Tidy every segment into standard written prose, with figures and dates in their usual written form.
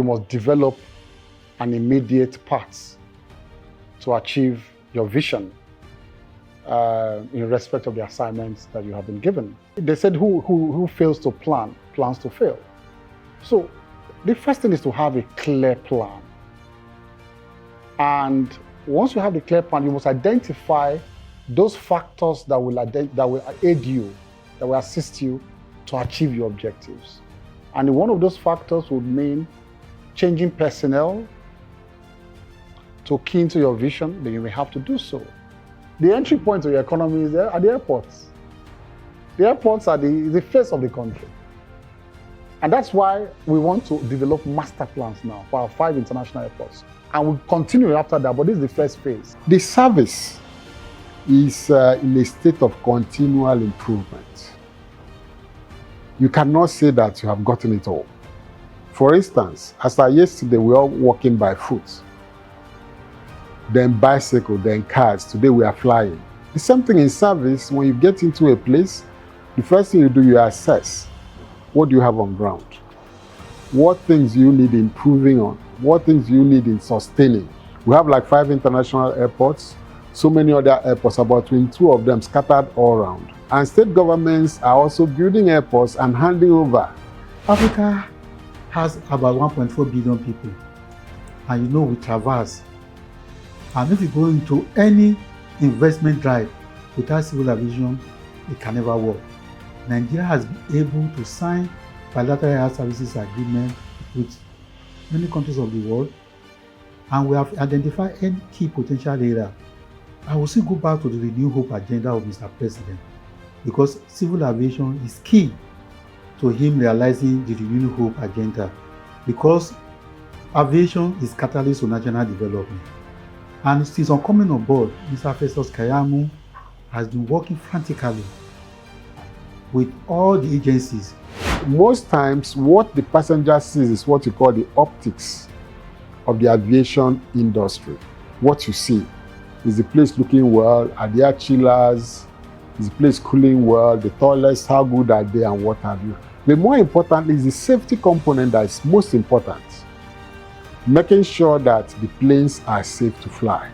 you must develop an immediate path to achieve your vision in respect of the assignments that you have been given. They said who fails to plan, plans to fail. So the first thing is to have a clear plan. And once you have the clear plan, you must identify those factors that will aid you, that will assist you to achieve your objectives. And one of those factors would mean changing personnel to key into your vision, then you may have to do so. The entry point to your economy is at the airports. The airports are the face of the country. And that's why we want to develop master plans now for our 5 international airports. And we'll continue after that, but this is the first phase. The service is in a state of continual improvement. You cannot say that you have gotten it all. For instance, as of yesterday, we were all walking by foot. Then bicycle, then cars. Today we are flying. The same thing in service. When you get into a place, the first thing you do, you assess. What do you have on ground? What things do you need improving on? What things do you need in sustaining? We have like 5 international airports, so many other airports, about 22 of them scattered all around. And state governments are also building airports and handing over. Africa has about 1.4 billion people. And you know, we traverse. And if you go into any investment drive without civil aviation, it can never work. Nigeria has been able to sign bilateral air services agreement with many countries of the world, and we have identified any key potential area. I will still go back to the Renew Hope agenda of Mr. President, because civil aviation is key to him realizing the Renew Hope agenda, because aviation is catalyst to national development. And since on coming on board, Mr. Festus Keyamo has been working frantically with all the agencies. Most times, what the passenger sees is what you call the optics of the aviation industry. What you see is the place looking well, are there chillers, is the place cooling well, the toilets, how good are they, and what have you. But more importantly, is the safety component that is most important. Making sure that the planes are safe to fly.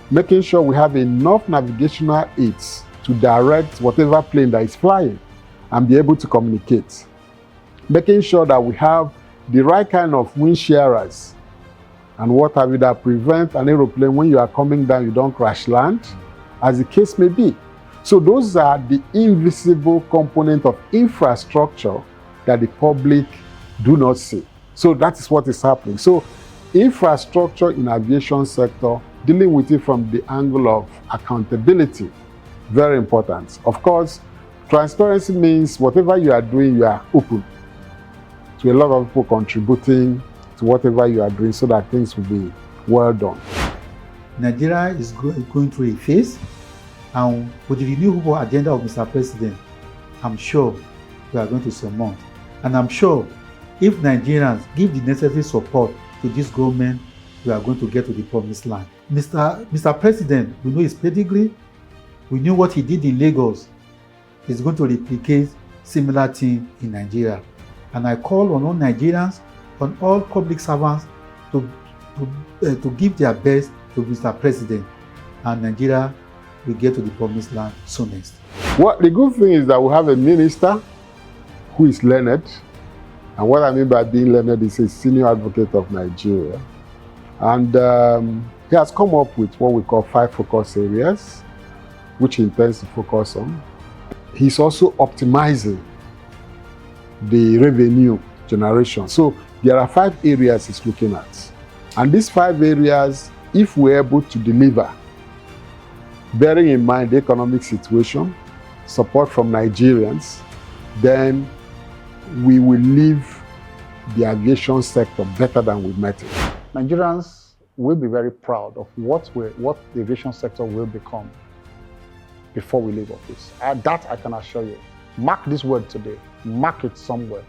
Making sure we have enough navigational aids to direct whatever plane that is flying and be able to communicate. Making sure that we have the right kind of wind shearers and what have you that prevent an aeroplane when you are coming down, you don't crash land, as the case may be. So those are the invisible component of infrastructure that the public do not see. So that is what is happening. So infrastructure in aviation sector, dealing with it from the angle of accountability, very important. Of course, transparency means whatever you are doing, you are open to a lot of people contributing to whatever you are doing so that things will be well done. Nigeria is going through a phase, and with the renewable agenda of Mr. President, I'm sure we are going to surmount. And I'm sure if Nigerians give the necessary support to this government, we are going to get to the promised land. Mr. President, we know his pedigree, we knew what he did in Lagos. He's going to replicate similar thing in Nigeria. And I call on all Nigerians, on all public servants to give their best to Mr. President, and Nigeria will get to the promised land soonest. Well, the good thing is that we have a minister who is learned. And what I mean by being learned is a senior advocate of Nigeria. And he has come up with what we call 5 focus areas, which he intends to focus on. He's also optimizing the revenue generation. So there are 5 areas he's looking at. And these 5 areas, if we're able to deliver, bearing in mind the economic situation, support from Nigerians, then we will leave the aviation sector better than we met it. Nigerians will be very proud of what the aviation sector will become before we leave office. That I can assure you. Mark this word today. Mark it somewhere.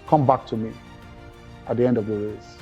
Come back to me at the end of the race.